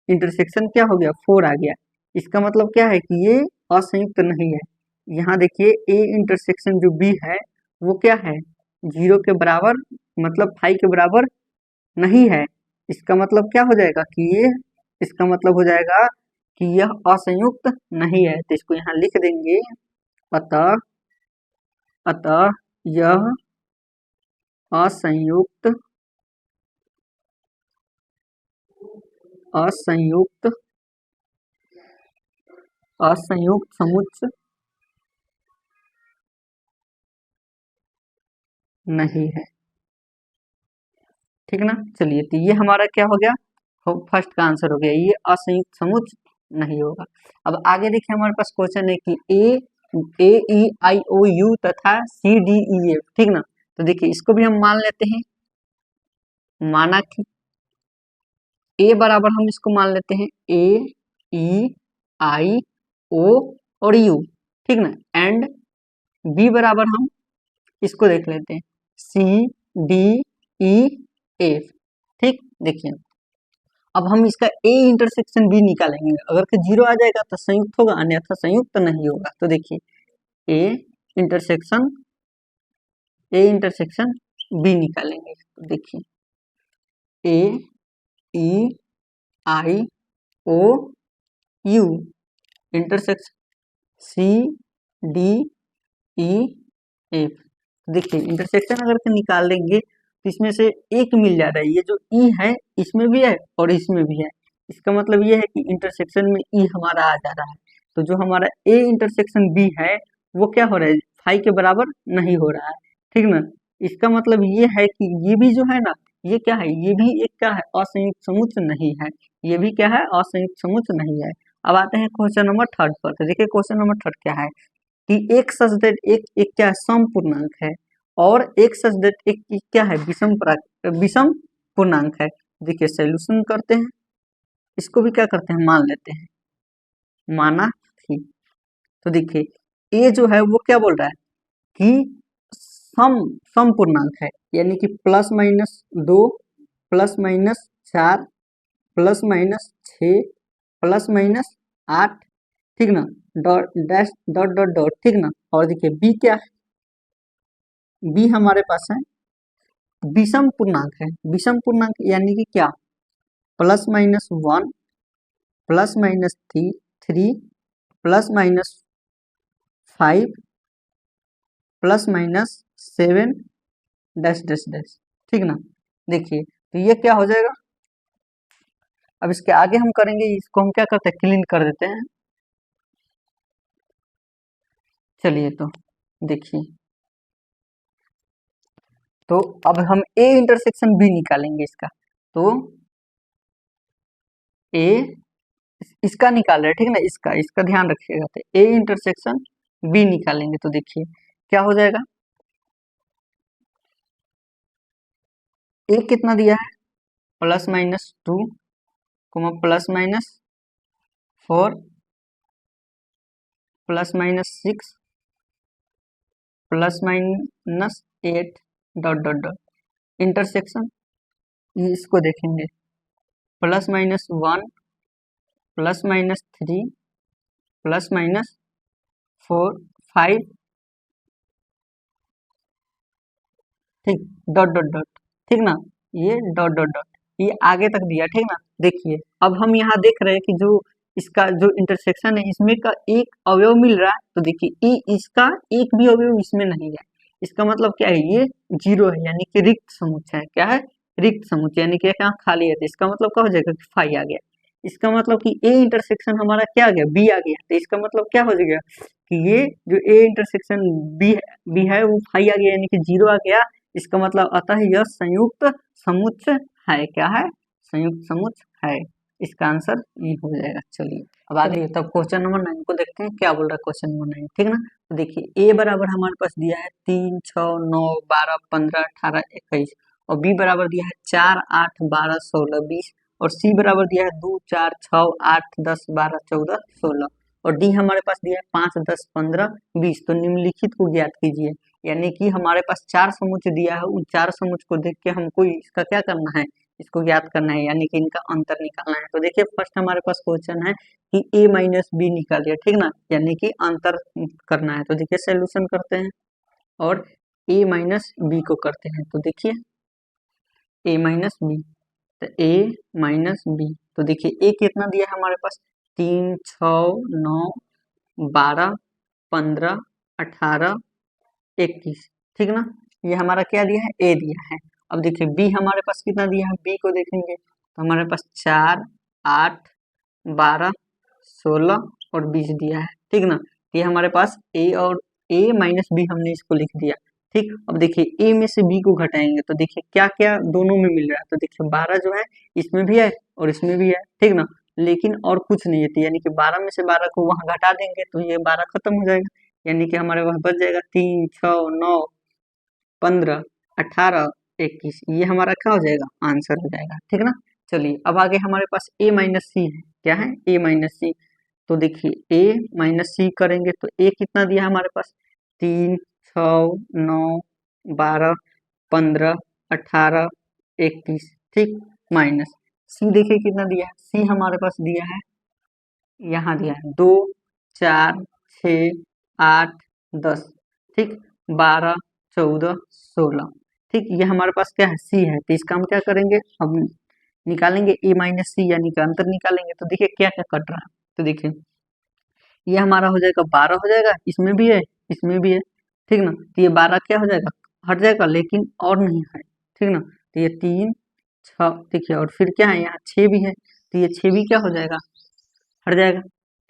इंटरसेक्शन क्या हो गया, 4 आ गया। इसका मतलब क्या है कि ये असंयुक्त नहीं है। यहाँ देखिए ए इंटरसेक्शन जो बी है वो क्या है, 0 के बराबर मतलब 5 के बराबर नहीं है। इसका मतलब क्या हो जाएगा कि ये, इसका मतलब हो जाएगा कि यह असंयुक्त नहीं है। तो इसको यहाँ लिख देंगे, अतः अतः यह असंयुक्त असंयुक्त असंयुक्त समुच्चय नहीं है। ठीक ना। चलिए, तो ये हमारा क्या हो गया, फर्स्ट का आंसर हो गया, ये असंयुक्त समुच्चय नहीं होगा। अब आगे देखिए हमारे पास क्वेश्चन है कि ए ई आई ओ यू तथा सी डी ई एफ, ठीक ना। तो देखिए इसको भी हम मान लेते हैं, माना कि ए बराबर हम इसको मान लेते हैं ए ई आई ओ और यू, ठीक ना। एंड बी बराबर हम इसको देख लेते हैं सी डी ई एफ, ठीक। देखिए अब हम इसका ए इंटरसेक्शन बी निकालेंगे, अगर कि 0 आ जाएगा तो संयुक्त होगा, अन्यथा संयुक्त नहीं होगा। तो देखिए ए इंटरसेक्शन बी निकालेंगे। तो देखिए A E I O U intersection C D E F. देखिए इंटरसेक्शन अगर के निकाल देंगे तो इसमें से एक मिल जा रहा है, ये जो ई है इसमें भी है और इसमें भी है। इसका मतलब ये है कि इंटरसेक्शन में ई हमारा आ जा रहा है। तो जो हमारा ए इंटरसेक्शन बी है वो क्या हो रहा है, फाइव के बराबर नहीं हो रहा है, ठीक ना। इसका मतलब ये है कि ये भी जो है ना, ये क्या है, ये भी एक क्या है, असंयुक्त समुच्चय नहीं है। ये भी क्या है, असंयुक्त समुच्चय नहीं है। अब आते हैं क्वेश्चन नंबर थर्ड पर। तो देखिए क्वेश्चन नंबर थर्ड क्या है कि एक सच दैट एक क्या है, सम पूर्णांक है, और एक सच दैट एक क्या है, विषम पूर्णांक है। देखिए सोल्यूशन करते हैं, इसको भी क्या करते हैं, मान लेते हैं, माना थी। तो देखिए ए जो है वो क्या बोल रहा है कि सम सम पूर्णांक है, यानी कि +-2 +-4 +-6 +-8, ठीक ना, dot dash dot dot dot, ठीक ना। और देखिए बी क्या है, बी हमारे पास है विषम पूर्णांक है। विषम पूर्णांक यानी कि क्या, +-1 +-3 +-5 +-7 डैश डैश डैश, ठीक ना। देखिए तो ये क्या हो जाएगा, अब इसके आगे हम करेंगे, इसको हम क्या करते हैं, क्लीन कर देते हैं। चलिए तो देखिए, तो अब हम ए इंटरसेक्शन बी निकालेंगे इसका। तो ए इसका निकाल रहे हैं, ठीक ना, इसका इसका ध्यान रखिएगा। तो ए इंटरसेक्शन बी निकालेंगे। तो देखिए क्या हो जाएगा, ए कितना दिया है, +-2 +-4 +-6 +-8 डॉट डॉट डॉट। इंटरसेक्शन इसको देखेंगे, +-1 +-3 +-4 5, ठीक, डॉट डॉट डॉट, ठीक ना। ये डॉट डॉट डॉट, ये आगे तक दिया, ठीक ना। देखिए अब हम यहाँ देख रहे हैं कि जो इसका जो इंटरसेक्शन है इसमें का एक अवयव मिल रहा है। तो देखिए इसका एक भी अवयव इसमें नहीं है। इसका मतलब क्या है, ये 0 है, यानी कि रिक्त समुच्चय है। क्या है, रिक्त समुच्चय, यानी कि यहाँ खाली है। तो इसका मतलब क्या हो जाएगा कि फाई आ गया। इसका मतलब कि ए इंटरसेक्शन हमारा क्या आ गया, बी आ गया। तो इसका मतलब क्या हो जाएगा कि ये जो ए इंटरसेक्शन बी है वो फाई आ गया, यानी कि 0 आ गया। इसका मतलब अतः यह संयुक्त समुच्चय है। क्या है, संयुक्त समुच्चय है। इसका आंसर ये हो जाएगा। चलिए अब आगे तब क्वेश्चन नंबर 9 को देखते हैं, क्या बोल रहा है क्वेश्चन नंबर 9, ठीक ना। तो देखिए ए बराबर हमारे पास दिया है 3 6 9 12 15 18 21, और बी बराबर दिया है 4 8 12 16 20, और सी बराबर दिया है 2 4 6 8 10 12 14 16, और डी हमारे पास दिया है 5 10 15 20। तो निम्नलिखित को ज्ञात कीजिए। यानी कि हमारे पास 4 समुच्चय दिया है, उन 4 समुच्चय को देख के हमको इसका क्या करना है, इसको ज्ञात करना है, यानी कि इनका अंतर निकालना है। तो देखिए फर्स्ट हमारे पास क्वेश्चन है कि a माइनस बी निकालिए, ठीक ना, यानी कि अंतर करना है। तो देखिए सोल्यूशन करते हैं और a माइनस बी को करते हैं। तो देखिए a माइनस बी, तो a माइनस बी, तो देखिए a कितना दिया है हमारे पास, 3 6 9 12 15 18 21, ठीक ना, ये हमारा क्या दिया है, a दिया है। अब देखिए b हमारे पास कितना दिया है, b को देखेंगे तो हमारे पास 4 8 12 16 और 20 दिया है, ठीक ना। ये हमारे पास a और a माइनस बी हमने इसको लिख दिया, ठीक। अब देखिए a में से b को घटाएंगे तो देखिए क्या क्या दोनों में मिल रहा है, तो देखिए 12 जो है इसमें भी है और इसमें भी है, ठीक ना, लेकिन और कुछ नहीं है, तो यानी कि 12 में से 12 को वहां घटा देंगे तो ये 12 खत्म हो जाएगा, यानी कि हमारे पास बच जाएगा 3 6 9 15 18 21, ये हमारा क्या हो जाएगा, आंसर हो जाएगा, ठीक ना। चलिए अब आगे हमारे पास a माइनस सी है, क्या है, a माइनस सी। तो देखिए a माइनस सी करेंगे तो a कितना दिया है हमारे पास, 3 6 9 12 15 18 21, ठीक, माइनस c देखिए कितना दिया है, c हमारे पास दिया है, यहाँ दिया है 2 4 6 8 10, ठीक, 12 14 16, ठीक, ये हमारे पास क्या है, c है। तो इसका हम क्या करेंगे, अब निकालेंगे a माइनस सी, यानी कि अंतर निकालेंगे। तो देखिए क्या क्या कट रहा है, तो देखिए ये हमारा हो जाएगा 12 हो जाएगा, इसमें भी है इसमें भी है, ठीक ना, तो ये 12 क्या हो जाएगा, हट जाएगा, लेकिन और नहीं है, ठीक ना, तो ये 3 6 देखिए, और फिर क्या है, यहाँ 6 भी है, तो ये 6 भी क्या हो जाएगा, हट जाएगा,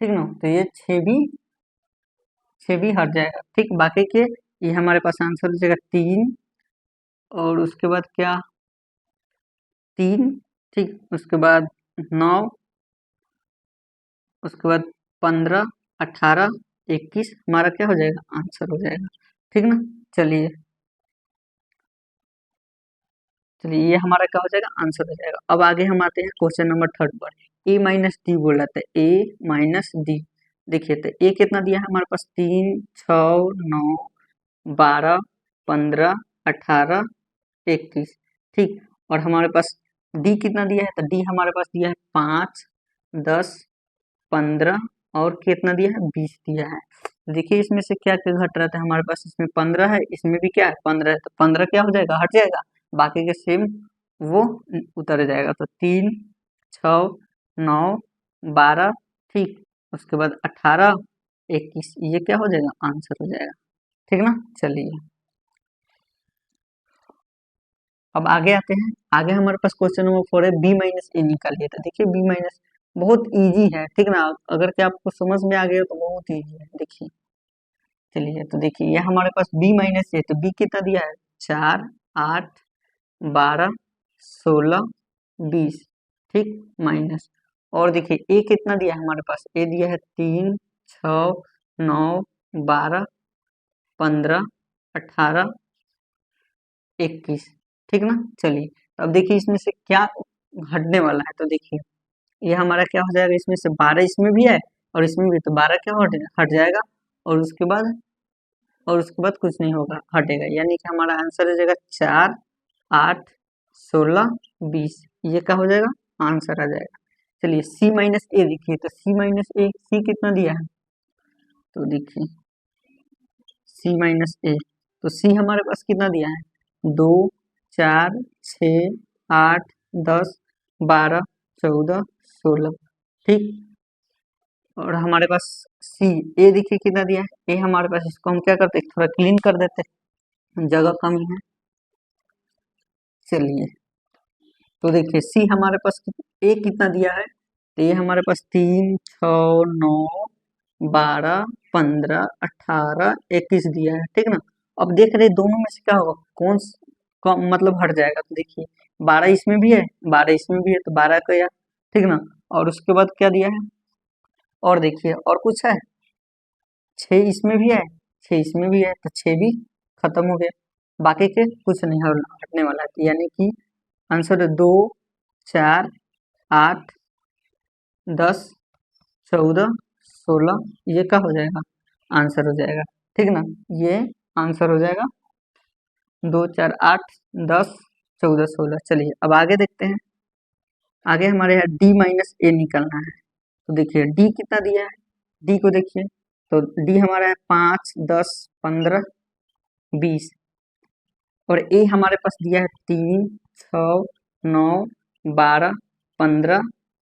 ठीक ना, तो ये 6 भी हट जाएगा, ठीक। बाकी के ये हमारे पास आंसर हो जाएगा 3, और उसके बाद क्या, 3, ठीक, उसके बाद 9, उसके बाद 15 18 21, हमारा क्या हो जाएगा, आंसर हो जाएगा, ठीक ना। चलिए चलिए ये हमारा क्या हो जाएगा, आंसर हो जाएगा। अब आगे हम आते हैं क्वेश्चन नंबर 3 पर, a माइनस डी बोल रहा था, a माइनस डी। देखिए तो a कितना दिया है हमारे पास, 3 6 9 12 15 18 21, ठीक, और हमारे पास d कितना दिया है, तो d हमारे पास दिया है 5 10 15 और कितना दिया है, 20 दिया है। देखिए इसमें से क्या क्या घट रहा था हमारे पास, इसमें 15 है, इसमें भी क्या है, 15 है, तो 15 क्या हो जाएगा, हट जाएगा, बाकी के सेम वो उतर जाएगा। तो 3 6 9 12, ठीक, उसके बाद 18 21, ये क्या हो जाएगा, आंसर हो जाएगा, ठीक ना। चलिए अब आगे आते हैं, आगे हमारे पास क्वेश्चन नंबर 4 है, बी माइनस ए निकालिए। तो देखिए बी माइनस बहुत इजी है, ठीक ना, अगर क्या आपको समझ में आ गया तो बहुत इजी है। देखिए चलिए तो देखिए ये हमारे पास b माइनस ए, तो b कितना दिया है, 4 8 12 16 20, ठीक, माइनस, और देखिए a कितना दिया है हमारे पास, a दिया है 3 6 9 12 15 18 21, ठीक ना। चलिए अब देखिए इसमें से क्या हटने वाला है, तो देखिए ये हमारा क्या हो जाएगा, इसमें से 12 इसमें भी है और इसमें भी, तो 12 क्या हट जाएगा, और उसके बाद कुछ नहीं होगा, हटेगा, यानी कि हमारा आंसर हो जाएगा 4 8 16 20, ये क्या हो जाएगा, आंसर आ जाएगा। चलिए सी माइनस ए देखिए, तो सी माइनस ए, सी कितना दिया है, तो देखिए सी माइनस ए, तो सी हमारे पास कितना दिया है, 2 4 6 8 10 12 14 16, ठीक, और हमारे पास सी, ए देखिए कितना दिया है, ए हमारे पास, इसको हम क्या करते हैं, थोड़ा क्लीन कर देते हैं, जगह कमी है। चलिए तो देखिए सी हमारे पास ए कितना दिया है, तो ये हमारे पास 3 6 9 12 15 18 21 दिया है, ठीक ना। अब देख रहे दोनों में से क्या होगा, कौन मतलब हट जाएगा, तो देखिए 12 इसमें भी है 12 इसमें भी है, तो 12 का या, ठीक ना, और उसके बाद क्या दिया है, और देखिए और कुछ है, 6 इसमें भी है 6 इसमें भी है, तो 6 भी खत्म हो गया, बाकी के कुछ नहीं हटने वाला है, यानी कि आंसर 2 4 8 10 14 16, ये क्या हो जाएगा, आंसर हो जाएगा, ठीक ना, ये आंसर हो जाएगा 2 4 8 10 14 16। चलिए अब आगे देखते हैं। आगे हमारे यहाँ डी माइनस ए निकलना है। तो देखिए डी कितना दिया है, डी को देखिए। तो डी हमारा है 5 10 15 20 और ए हमारे पास दिया है 3 6 9 12 15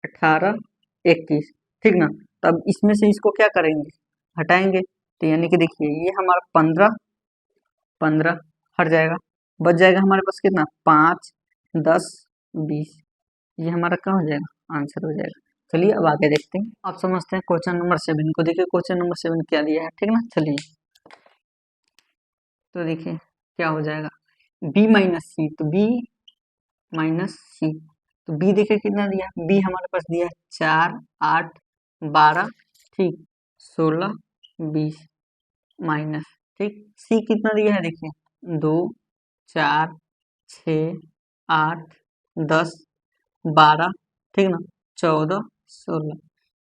18 21। ठीक ना। तो अब इसमें से इसको क्या करेंगे, हटाएंगे। तो यानी कि देखिए ये हमारा 15 15 हट जाएगा, बच जाएगा हमारे पास कितना 5 10 20। ये हमारा क्या हो जाएगा, आंसर हो जाएगा। चलिए अब आगे देखते हैं। अब समझते हैं क्वेश्चन नंबर 7 को। देखिए क्वेश्चन नंबर 7 क्या दिया है, ठीक ना। चलिए तो देखिए क्या हो जाएगा, बी माइनस सी। तो बी माइनस सी, तो बी देखिए कितना दिया है, बी हमारे पास दिया है 4 8 12 ठीक 16 20 माइनस ठीक सी कितना दिया है, देखिए 2 4 6 8 10 12 ठीक ना 14 16।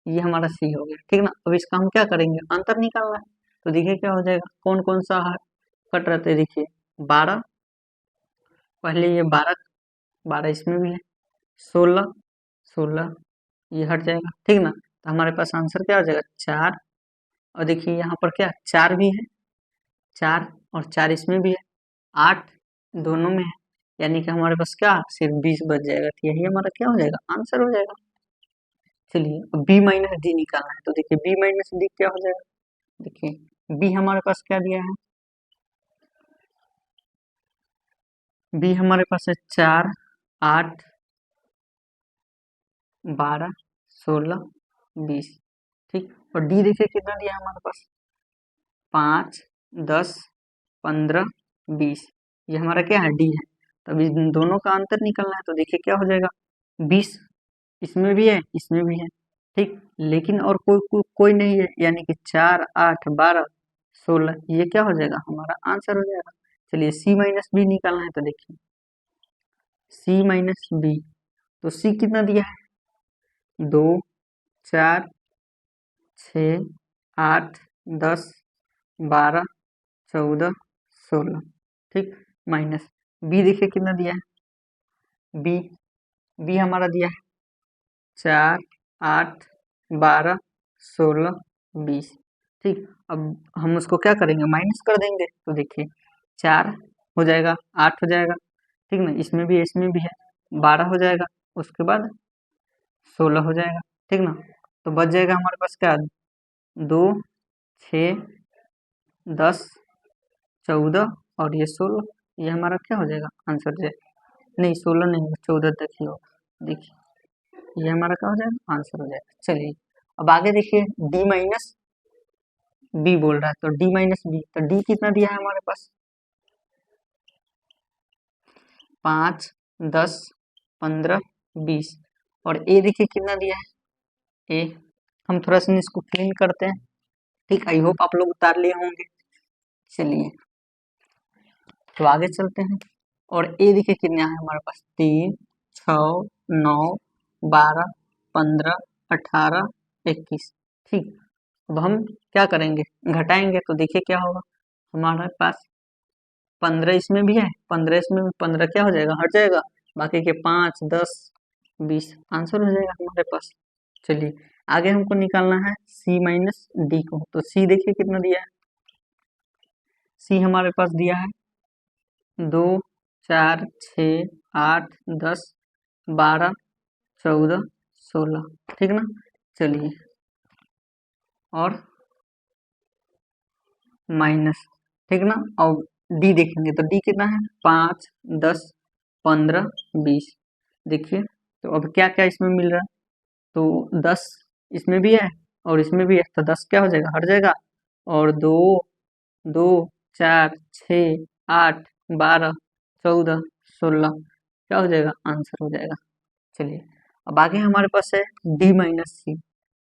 ये हमारा सी हो गया, ठीक ना। अब इसका हम क्या करेंगे, अंतर निकालना है। तो देखिए क्या हो जाएगा, कौन कौन सा कट रहे थे, देखिए 12 पहले, ये 12 12 इसमें भी है, 16 16 ये हट जाएगा, ठीक ना। तो हमारे पास आंसर क्या हो जाएगा 4। और देखिए यहाँ पर क्या 4 भी है, 4 और 4 इसमें भी है, 8 दोनों में है, यानी कि हमारे पास क्या सिर्फ 20 बच जाएगा। तो यही हमारा क्या हो जाएगा, आंसर हो जाएगा। चलिए अब बी माइनस डी निकालना है। तो देखिए बी माइनस डी क्या हो जाएगा, देखिए बी हमारे पास क्या दिया है, बी हमारे पास है 4 8 12 16 20 ठीक। और डी देखिए कितना दिया है हमारे पास, 5 10 15 20। ये हमारा क्या है, डी है। तो अभी इन दोनों का अंतर निकलना है। तो देखिए क्या हो जाएगा, 20 इसमें भी है इसमें भी है, ठीक। लेकिन और कोई नहीं है, यानी कि 4 8 12 16 ये क्या हो जाएगा, हमारा आंसर हो जाएगा। चलिए सी माइनस बी निकालना है। तो देखिए सी माइनस बी, तो सी कितना दिया है, 2 4 6 8 10 12 14 16 ठीक माइनस बी देखिए कितना दिया है, बी बी हमारा दिया है 4 8 12 16 20 ठीक। अब हम उसको क्या करेंगे, माइनस कर देंगे। तो देखिए 4 हो जाएगा 8 हो जाएगा, ठीक ना, इसमें भी है इसमें भी है, 12 हो जाएगा, उसके बाद 16 हो जाएगा, ठीक ना। तो बच जाएगा हमारे पास क्या, 2 6 10 14 और ये 16। ये हमारा क्या हो जाएगा, आंसर जो नहीं 16 नहीं 14 देखिए, देखिए ये हमारा क्या हो जाएगा, आंसर हो जाएगा। चलिए अब आगे देखिए डी माइनस बी बोल रहा है। तो डी माइनस बी, तो डी कितना दिया है हमारे पास, 5 10 15 20 और ए देखिए कितना दिया है, ए। हम थोड़ा सा इसको क्लीन करते हैं, ठीक। आई होप आप लोग उतार लिए होंगे। चलिए तो आगे चलते हैं। और ए देखिए कितना है हमारे पास, 3 6 9 12 15 18 21 ठीक। अब हम क्या करेंगे, घटाएंगे। तो देखिए क्या होगा, हमारे पास 15 इसमें भी है, 15 इसमें भी, 15 क्या हो जाएगा, हट जाएगा, बाकी के 5 10 20 आंसर हो जाएगा हमारे पास। चलिए आगे हमको निकालना है सी माइनस डी को। तो सी देखिए कितना दिया है, सी हमारे पास दिया है 2 4 6 8 10 12 14 16 ठीक ना। चलिए और माइनस, ठीक ना। और डी देखेंगे तो डी कितना है, 5 10 15 20 देखिए। तो अब क्या क्या इसमें मिल रहा है, तो 10 इसमें भी है और इसमें भी है, तो 10 क्या हो जाएगा, हट जाएगा। और 2 2 4 6 8 12 14 16 क्या हो जाएगा, आंसर हो जाएगा। चलिए अब आगे हमारे पास है डी माइनस सी,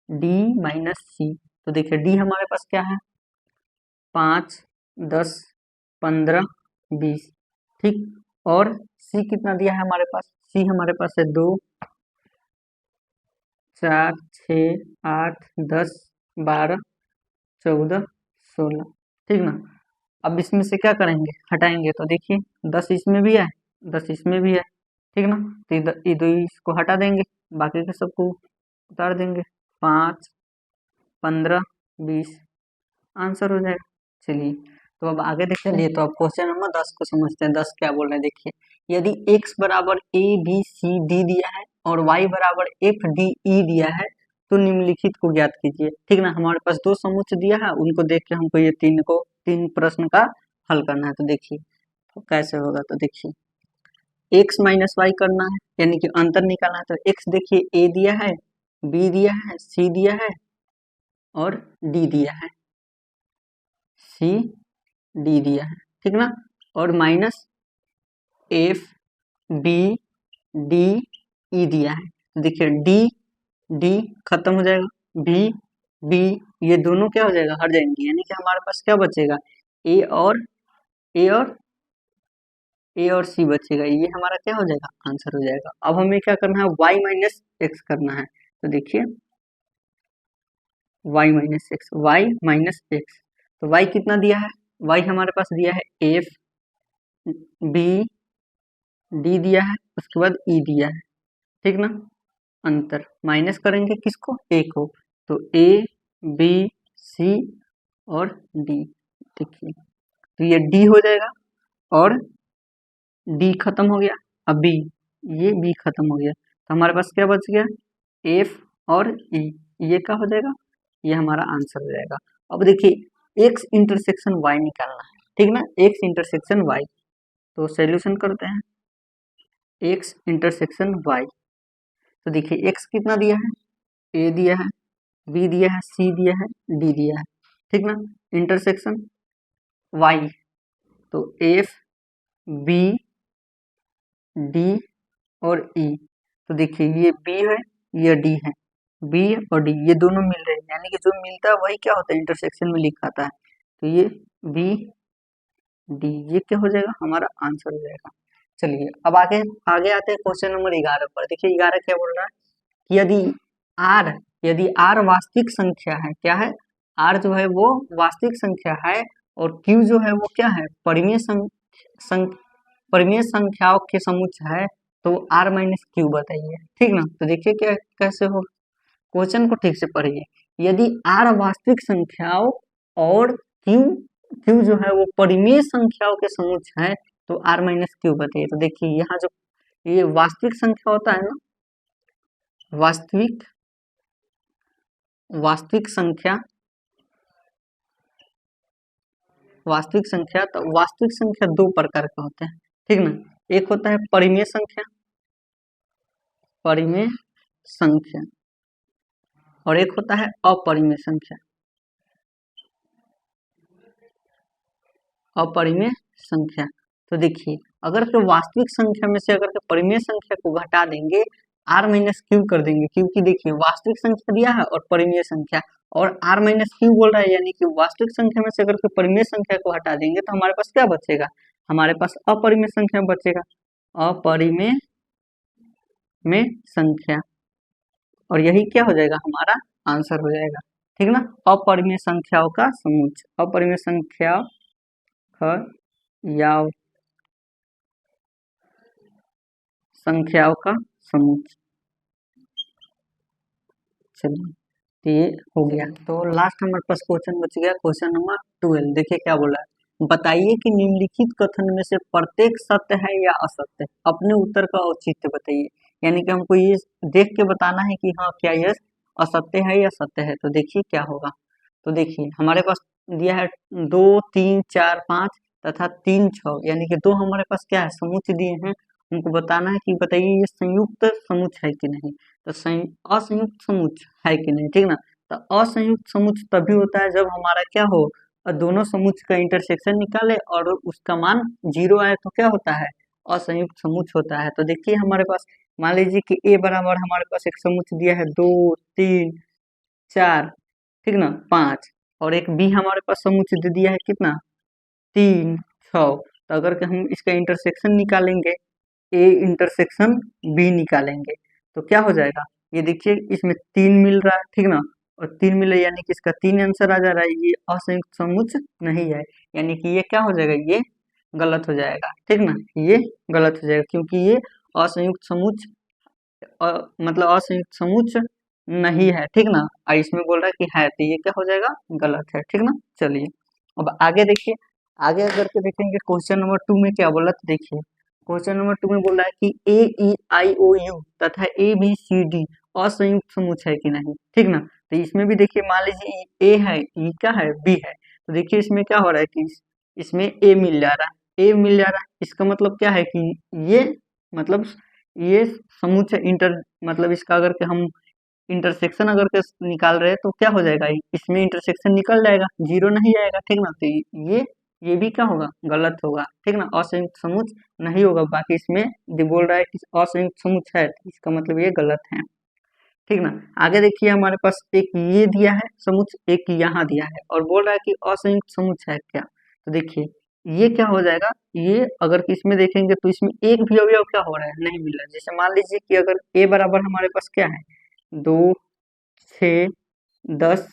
डी माइनस सी। तो देखिए डी हमारे पास क्या है, 5 10 15 20 ठीक। और सी कितना दिया है हमारे पास, सी हमारे पास है 2 4 6 8 10 12 14 16 ठीक ना। अब इसमें से क्या करेंगे, हटाएंगे। तो देखिए 10 इसमें भी है 10 इसमें भी है, ठीक ना। तो ये दो इसको हटा देंगे, बाकी के सबको उतार देंगे। 5, 15, 20 आंसर हो जाएगा। चलिए तो अब आगे देखते हैं। तो अब क्वेश्चन नंबर 10 को समझते हैं। 10 क्या बोल रहे हैं देखिए। यदि x बराबर a b c d दिया है और y बराबर f d e दिया है तो निम्नलिखित को ज्ञात कीजिए, ठीक ना। हमारे पास दो समुच्चय दिया है, उनको देख के हमको ये तीन प्रश्न का हल करना है। तो देखिए तो कैसे होगा। तो देखिए x माइनस वाई करना है, यानी कि अंतर निकालना है। तो x देखिए a दिया है, b दिया है, c दिया है और d दिया है, c d दिया है, ठीक ना। और minus f b d e दिया है। तो देखिए d d खत्म हो जाएगा, b b ये दोनों क्या हो जाएगा, हट जाएंगे, यानी कि हमारे पास क्या बचेगा, a और a और a और c बचेगा। ये हमारा क्या हो जाएगा, आंसर हो जाएगा। अब हमें क्या करना है, y माइनस एक्स करना है। तो देखिए y minus X, Y minus X. तो y कितना दिया है, y हमारे पास दिया है f b d दिया है, उसके बाद e दिया है, ठीक ना। अंतर माइनस करेंगे किसको, a को। तो a b c और d, देखिए तो ये d हो जाएगा और d खत्म हो गया। अब b, ये b खत्म हो गया, तो हमारे पास क्या बच गया, f और e, ये क्या हो जाएगा, ये हमारा आंसर हो जाएगा। अब देखिए x इंटरसेक्शन y निकालना है, ठीक ना, x इंटरसेक्शन y। तो सॉल्यूशन करते हैं, x इंटरसेक्शन y। तो देखिए x कितना दिया है, a दिया है, b दिया है, c दिया है, d दिया है, ठीक ना। इंटरसेक्शन y, तो f b d और e। तो देखिए ये b है, ये d है, b और d ये दोनों मिल रहे हैं, यानी कि जो मिलता है वही क्या होता है, इंटरसेक्शन में लिखा आता है। तो ये b d ये क्या हो जाएगा, हमारा आंसर हो जाएगा। चलिए अब आगे आगे आते हैं क्वेश्चन नंबर 11 पर। देखिए 11 क्या बोल रहा है कि यदि r वास्तविक संख्या है, क्या है, r जो है वो वास्तविक संख्या है और q जो है वो क्या है, परिमेय संख्याओं के समुच्चय है, तो r माइनस क्यू बताइए, ठीक ना। तो देखिए क्या कैसे हो, क्वेश्चन को ठीक से पढ़िए। यदि r वास्तविक संख्याओं और q जो है वो परिमेय संख्याओं के समुच्चय है, तो r माइनस क्यू बताइए। तो देखिए यहाँ जो ये वास्तविक संख्या होता है ना, वास्तविक संख्या, तो वास्तविक संख्या दो प्रकार के होते हैं, ठीक ना। एक होता है परिमेय संख्या, और एक होता है अपरिमेय संख्या, तो देखिए अगर के वास्तविक संख्या में से अगर के परिमेय संख्या को घटा देंगे, r माइनस क्यू कर देंगे, क्योंकि देखिए वास्तविक संख्या दिया है और परिमेय संख्या, और r माइनस क्यू बोल रहा है, यानी कि वास्तविक संख्या में से अगर के परिमेय संख्या को हटा देंगे तो हमारे पास क्या बचेगा, हमारे पास अपरिमेय संख्या बचेगा, अपरिमेय में संख्या, और यही क्या हो जाएगा, हमारा आंसर हो जाएगा, ठीक ना। अपरिमेय संख्याओं का समुच्चय, अपरिमेय संख्याओं का समुच्चय। चलिए तो ये हो गया। तो लास्ट हमारे पास क्वेश्चन बच गया, क्वेश्चन नंबर 12। देखिए क्या बोला है, बताइए कि निम्नलिखित कथन में से प्रत्येक सत्य है या असत्य, अपने उत्तर का औचित्य बताइए। यानी कि हमको ये देख के बताना है कि हाँ क्या यह असत्य है या सत्य है। तो देखिए क्या होगा। तो देखिए हमारे पास दिया है 2 3 4 5 तथा 3 6, यानी कि दो हमारे पास क्या है, समुच्चय दिए हैं। उनको बताना है कि बताइए ये संयुक्त समुच्चय है कि नहीं। तो असंयुक्त समुच्चय है कि नहीं, ठीक ना। तो असंयुक्त समुच्चय तभी होता है जब हमारा क्या हो, दोनों समुच्चय का इंटरसेक्शन निकाले और उसका मान 0 आए, तो क्या होता है, असंयुक्त समुच्चय होता है। तो देखिए हमारे पास मान लीजिए कि a बराबर हमारे पास एक समुच्चय दिया है 2 3 4, ठीक ना, 5, और एक बी हमारे पास समुच्चय दे दिया है कितना, 3 6। तो अगर कि हम इसका इंटरसेक्शन निकालेंगे, ए इंटरसेक्शन बी निकालेंगे, तो क्या हो जाएगा, ये देखिए इसमें 3 मिल रहा है, ठीक ना, और 3 मिले यानी कि इसका 3 आंसर आ जा रहा है, ये असंयुक्त समुच्चय नहीं है, यानी कि ये क्या हो जाएगा, ये गलत हो जाएगा, ठीक ना, ये गलत हो जाएगा क्योंकि ये असंयुक्त समूच मतलब असंयुक्त समूच नहीं है, ठीक ना। और इसमें बोल रहा है कि है, तो ये क्या हो जाएगा, गलत है, ठीक ना। चलिए अब आगे देखिए, आगे अगर के देखेंगे क्वेश्चन नंबर 2 में क्या बोला, तो देखिए क्वेश्चन नंबर 2 में बोल रहा है कि ए ई आई ओ यू तथा ए बी सी डी असंयुक्त समूच है कि नहीं, ठीक ना। तो इसमें भी देखिए, मान लीजिए ए है, ई क्या है, बी है, तो देखिए इसमें क्या हो रहा है कि इसमें ए मिल जा रहा है, ए मिल जा रहा है, इसका मतलब क्या है कि ये मतलब ये समूच इंटर मतलब इसका अगर के हम इंटरसेक्शन अगर के निकाल रहे हैं तो क्या हो जाएगा, इसमें इंटरसेक्शन निकल जाएगा, जीरो नहीं आएगा, ठीक ना। तो ये भी क्या होगा, गलत होगा, ठीक ना, असंयुक्त समूच नहीं होगा। बाकी इसमें बोल रहा है कि असंयुक्त समूच है, तो इसका मतलब ये गलत है, ठीक ना। आगे देखिए हमारे पास एक ये दिया है समुच, एक यहाँ दिया है और बोल रहा है कि असंयुक्त समुच है क्या, तो देखिए ये क्या हो जाएगा, ये अगर इसमें देखेंगे तो इसमें एक भी अवयव क्या हो रहा है, नहीं मिल रहा है। जैसे मान लीजिए कि अगर ए बराबर हमारे पास क्या है, 2, 6, 10,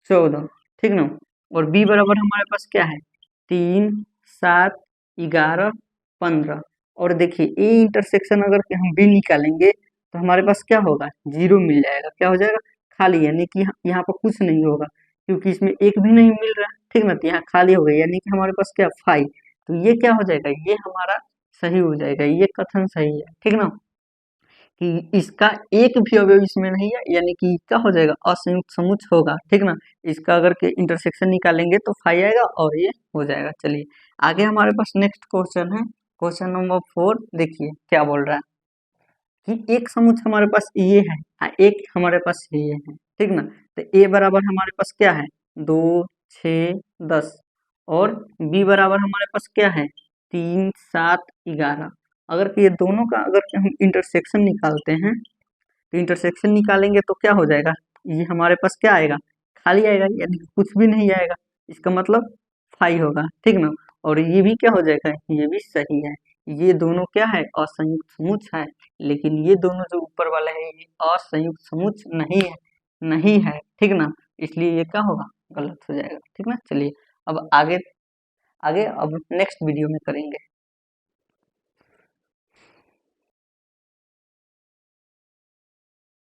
14, ठीक ना, और बी बराबर हमारे पास क्या है, 3, 7, 11, 15, और देखिए ए इंटरसेक्शन अगर के हम बी निकालेंगे तो हमारे पास क्या होगा, जीरो मिल जाएगा, क्या हो जाएगा, खाली, यानी कि यहाँ पर कुछ नहीं होगा क्योंकि इसमें एक भी नहीं मिल रहा है, ठीक ना। तो यहाँ खाली हो गया, यानी कि हमारे पास क्या, 5, तो ये क्या हो जाएगा, ये हमारा सही हो जाएगा, ये कथन सही है, ठीक ना, कि इसका एक भी अवयव इसमें नहीं है, यानी कि क्या हो जाएगा, असंयुक्त समुच होगा, ठीक ना। इसका अगर के इंटरसेक्शन निकालेंगे तो 5 आएगा और ये हो जाएगा। चलिए आगे हमारे पास नेक्स्ट क्वेश्चन है, क्वेश्चन नंबर 4, देखिए क्या बोल रहा है कि एक समुच हमारे पास ये है, एक हमारे पास ये है, ठीक ना। तो ए बराबर हमारे पास क्या है, 2, 6, 10, और बी बराबर हमारे पास क्या है, 3, 7, 11। अगर ये दोनों का अगर हम इंटरसेक्शन निकालते हैं तो इंटरसेक्शन निकालेंगे तो क्या हो जाएगा, ये हमारे पास क्या आएगा, खाली आएगा, यानी कि कुछ भी नहीं आएगा, इसका मतलब 5 होगा, ठीक ना। और ये भी क्या हो जाएगा, ये भी सही है, ये दोनों क्या है, असंयुक्त समुच है, लेकिन ये दोनों जो ऊपर वाला है ये असंयुक्त समुच नहीं है, नहीं है, ठीक ना, इसलिए ये क्या होगा, गलत हो जाएगा, ठीक ना। चलिए अब आगे आगे अब नेक्स्ट वीडियो में करेंगे।